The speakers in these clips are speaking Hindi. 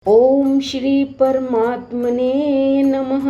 ओम श्री परमात्मने नमः।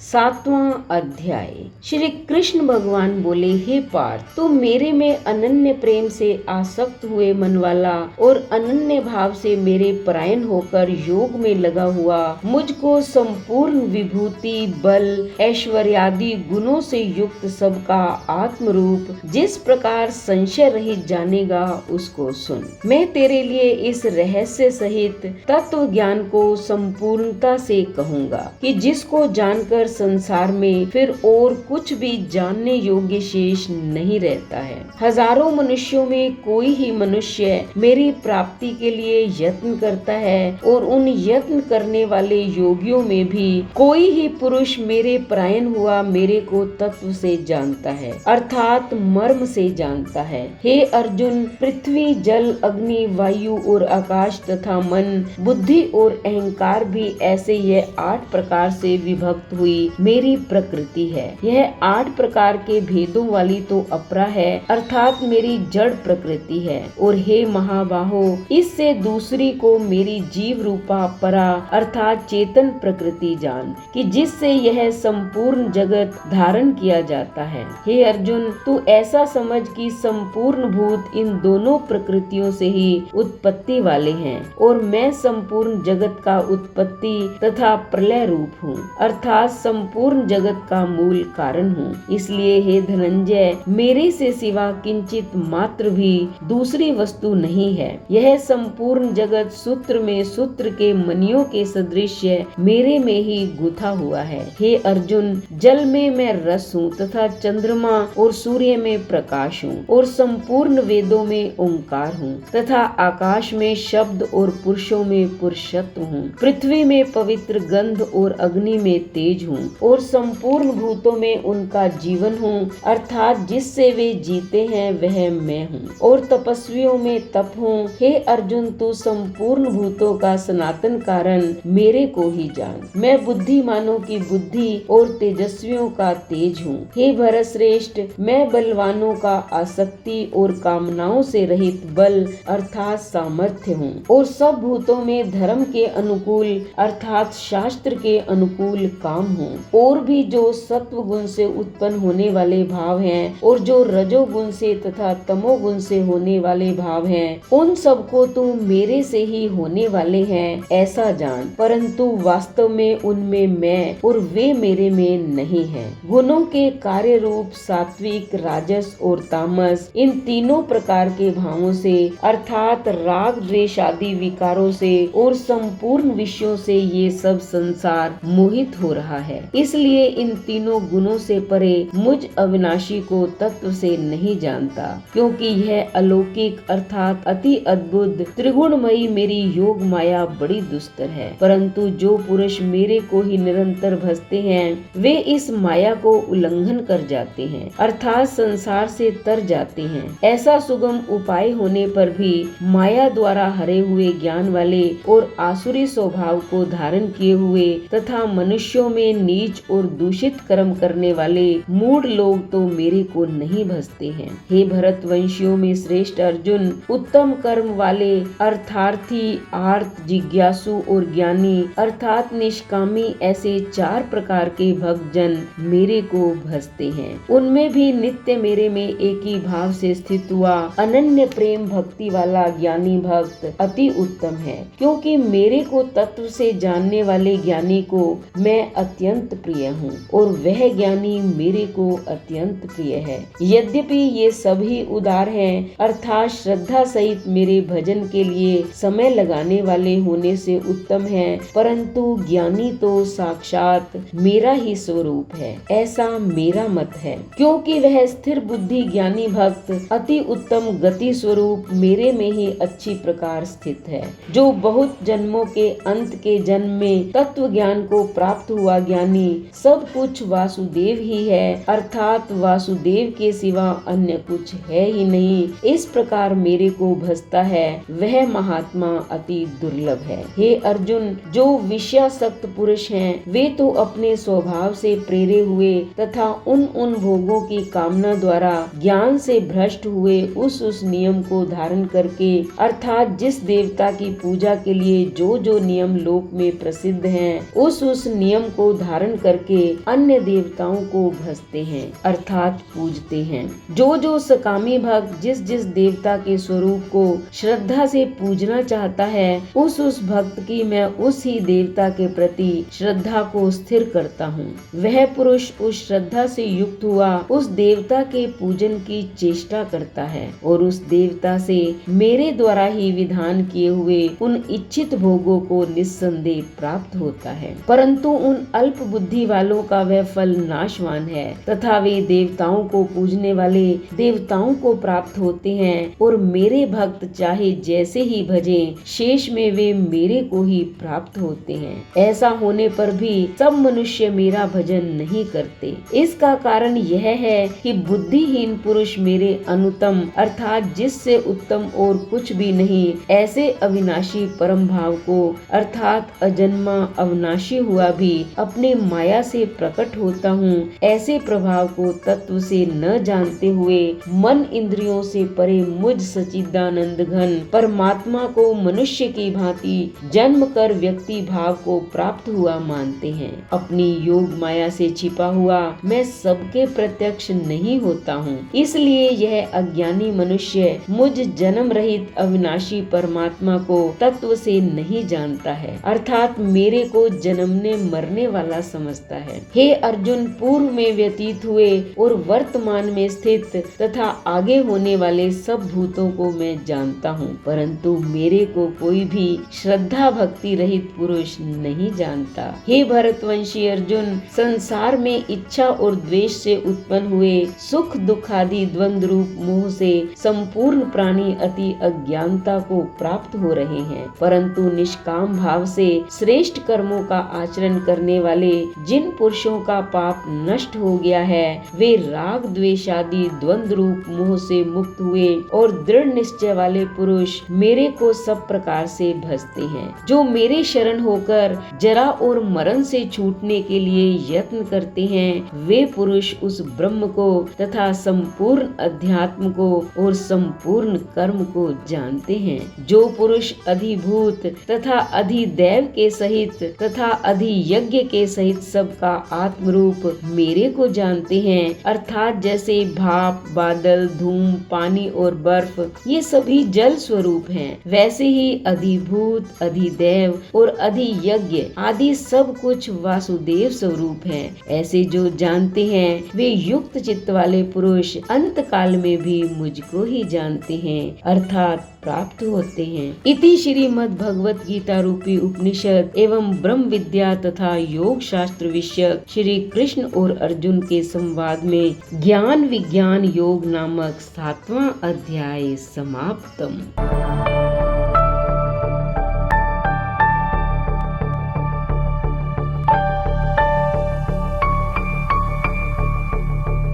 7वां अध्याय। श्री कृष्ण भगवान बोले, हे पार्थ, तू मेरे में अनन्य प्रेम से आसक्त हुए मन वाला और अनन्य भाव से मेरे परायण होकर योग में लगा हुआ मुझको संपूर्ण विभूति, बल, ऐश्वर्यादि गुणों से युक्त सबका आत्म रूप जिस प्रकार संशय रहित जानेगा उसको सुन। मैं तेरे लिए इस रहस्य सहित तत्व ज्ञान को संपूर्णता से कहूँगा कि जिसको जानकर संसार में फिर और कुछ भी जानने योग्य शेष नहीं रहता है। हजारों मनुष्यों में कोई ही मनुष्य मेरी प्राप्ति के लिए यत्न करता है और उन यत्न करने वाले योगियों में भी कोई ही पुरुष मेरे परायण हुआ मेरे को तत्व से जानता है, अर्थात मर्म से जानता है। हे अर्जुन, पृथ्वी, जल, अग्नि, वायु और आकाश तथा मन, बुद्धि और अहंकार भी ऐसे यह 8 प्रकार से विभक्त हुई मेरी प्रकृति है। यह 8 प्रकार के भेदों वाली तो अपरा है, अर्थात मेरी जड़ प्रकृति है। और हे महाबाहो, इससे दूसरी को मेरी जीव रूपा परा अर्थात चेतन प्रकृति जान कि जिससे यह संपूर्ण जगत धारण किया जाता है। हे अर्जुन, तू ऐसा समझ कि संपूर्ण भूत इन दोनों प्रकृतियों से ही उत्पत्ति वाले हैं और मैं संपूर्ण जगत का उत्पत्ति तथा प्रलय रूप हूँ, अर्थात संपूर्ण जगत का मूल कारण हूँ। इसलिए हे धनंजय, मेरे से सिवा किंचित मात्र भी दूसरी वस्तु नहीं है। यह संपूर्ण जगत सूत्र में सूत्र के मणियों के सदृश मेरे में ही गुथा हुआ है। हे अर्जुन, जल में मैं रस हूँ तथा चंद्रमा और सूर्य में प्रकाश हूँ और संपूर्ण वेदों में ओंकार हूँ तथा आकाश में शब्द और पुरुषों में पुरुषत्व हूँ। पृथ्वी में पवित्र गंध और अग्नि में तेज हूँ और संपूर्ण भूतों में उनका जीवन हूँ, अर्थात जिससे वे जीते हैं वह मैं हूँ और तपस्वियों में तप हूँ। हे अर्जुन, तू संपूर्ण भूतों का सनातन कारण मेरे को ही जान। मैं बुद्धिमानों की बुद्धि और तेजस्वियों का तेज हूँ। हे भरत श्रेष्ठ, मैं बलवानों का आसक्ति और कामनाओं से रहित बल अर्थात सामर्थ्य हूँ और सब भूतों में धर्म के अनुकूल अर्थात शास्त्र के अनुकूल काम हूँ। और भी जो सत्व गुण से उत्पन्न होने वाले भाव हैं और जो रजोगुण से तथा तमोगुण से होने वाले भाव हैं, उन सबको तो मेरे से ही होने वाले हैं ऐसा जान, परंतु वास्तव में उनमें मैं और वे मेरे में नहीं है। गुणों के कार्य रूप सात्विक, राजस और तामस, इन तीनों प्रकार के भावों से अर्थात राग, द्वेष आदि विकारों से और संपूर्ण विषयों से ये सब संसार मोहित हो रहा है। इसलिए इन तीनों गुणों से परे मुझ अविनाशी को तत्व से नहीं जानता, क्योंकि यह अलौकिक अर्थात अति अद्भुत त्रिगुणमयी मेरी योग माया बड़ी दुस्तर है। परंतु जो पुरुष मेरे को ही निरंतर भजते हैं वे इस माया को उल्लंघन कर जाते हैं, अर्थात संसार से तर जाते हैं। ऐसा सुगम उपाय होने पर भी माया द्वारा हरे हुए ज्ञान वाले और आसुरी स्वभाव को धारण किए हुए तथा मनुष्यों में नीच और दूषित कर्म करने वाले मूढ़ लोग तो मेरे को नहीं भजते हैं। हे भरतवंशियों में श्रेष्ठ अर्जुन, उत्तम कर्म वाले अर्थार्थी, आर्त, जिज्ञासु और ज्ञानी अर्थात निष्कामी ऐसे 4 प्रकार के भक्त जन मेरे को भजते हैं। उनमें भी नित्य मेरे में एक ही भाव से स्थित हुआ अनन्य प्रेम भक्ति वाला ज्ञानी भक्त अति उत्तम है, क्योंकि मेरे को तत्व से जानने वाले ज्ञानी को मैं अत्यंत प्रिय हूँ और वह ज्ञानी मेरे को अत्यंत प्रिय है। यद्यपि ये सभी उदार हैं अर्थात श्रद्धा सहित मेरे भजन के लिए समय लगाने वाले होने से उत्तम है, परंतु ज्ञानी तो साक्षात मेरा ही स्वरूप है ऐसा मेरा मत है, क्योंकि वह स्थिर बुद्धि ज्ञानी भक्त अति उत्तम गति स्वरूप मेरे में ही अच्छी प्रकार स्थित है। जो बहुत जन्मों के अंत के जन्म में तत्व ज्ञान को प्राप्त हुआ ज्ञानी सब कुछ वासुदेव ही है, अर्थात वासुदेव के सिवा अन्य कुछ है ही नहीं, इस प्रकार मेरे को भजता है वह महात्मा अति दुर्लभ है। हे अर्जुन, जो विषयासक्त पुरुष हैं वे तो अपने स्वभाव से प्रेरे हुए तथा उन भोगों की कामना द्वारा ज्ञान से भ्रष्ट हुए उस नियम को धारण करके अर्थात जिस देवता की पूजा के लिए लिए जो जो नियम लोक में प्रसिद्ध हैं, उस नियम को धारण करके अन्य देवताओं को भजते हैं अर्थात पूजते हैं। जो जो सकामी भक्त जिस जिस देवता के स्वरूप को श्रद्धा से पूजना चाहता है, उस भक्त की मैं उस ही देवता के प्रति श्रद्धा को स्थिर करता हूँ। वह पुरुष उस श्रद्धा से युक्त हुआ उस देवता के पूजन की चेष्टा करता है और उस देवता से मेरे द्वारा ही विधान किए हुए उन इच्छित भोगों को निस्संदेह प्राप्त होता है। परंतु उन अल्प बुद्धि वालों का वह फल नाशवान है तथा वे देवताओं को पूजने वाले देवताओं को प्राप्त होते हैं और मेरे भक्त चाहे जैसे ही भजें, शेष में वे मेरे को ही प्राप्त होते हैं। ऐसा होने पर भी सब मनुष्य मेरा भजन नहीं करते। इसका कारण यह है कि बुद्धिहीन पुरुष मेरे अनुत्तम अर्थात जिससे उत्तम और कुछ भी नहीं ऐसे अविनाशी परम भाव को अर्थात अजन्मा अविनाशी हुआ भी अपने माया से प्रकट होता हूँ, ऐसे प्रभाव को तत्व से न जानते हुए मन इंद्रियों से परे मुझ सच्चिदानंद घन परमात्मा को मनुष्य की भांति जन्म कर व्यक्ति भाव को प्राप्त हुआ मानते हैं। अपनी योग माया से छिपा हुआ मैं सबके प्रत्यक्ष नहीं होता हूँ, इसलिए यह अज्ञानी मनुष्य मुझ जन्म रहित अविनाशी परमात्मा को तत्व से नहीं जानता है अर्थात मेरे को जन्मने मरने वाला समझता है। हे अर्जुन, पूर्व में व्यतीत हुए और वर्तमान में स्थित तथा आगे होने वाले सब भूतों को मैं जानता हूँ, परंतु मेरे को कोई भी श्रद्धा भक्ति रहित पुरुष नहीं जानता। हे भरतवंशी अर्जुन, संसार में इच्छा और द्वेष से उत्पन्न हुए सुख दुख आदि द्वंद्व रूप मोह से संपूर्ण प्राणी अति अज्ञानता को प्राप्त हो रहे हैं, परंतु निष्काम भाव से श्रेष्ठ कर्मों का आचरण करने वाले जिन पुरुषों का पाप नष्ट हो गया है, वे राग द्वेष आदि द्वंद्व रूप मोह से मुक्त हुए और दृढ़ निश्चय वाले पुरुष मेरे को सब प्रकार से भजते हैं। जो मेरे शरण होकर जरा और मरण से छूटने के लिए यत्न करते हैं, वे पुरुष उस ब्रह्म को तथा संपूर्ण अध्यात्म को और संपूर्ण कर्म को जानते हैं। जो पुरुष अधिभूत तथा अधिदैव के सहित तथा अधियज्ञ के सहित सबका आत्म रूप मेरे को जानते हैं अर्थात जैसे भाप, बादल, धूम, पानी और बर्फ ये सभी जल स्वरूप हैं, वैसे ही अधिभूत, अधिदैव और अधियज्ञ आदि सब कुछ वासुदेव स्वरूप हैं। ऐसे जो जानते हैं वे युक्त चित्त वाले पुरुष अंत काल में भी मुझको ही जानते हैं अर्थात प्राप्त होते हैं। इति श्रीमद् भगवत गीता रूपी उपनिषद एवं ब्रह्म विद्या तथा योग शास्त्र विषयक श्री कृष्ण और अर्जुन के संवाद में ज्ञान विज्ञान योग नामक 7वां अध्याय समाप्तम।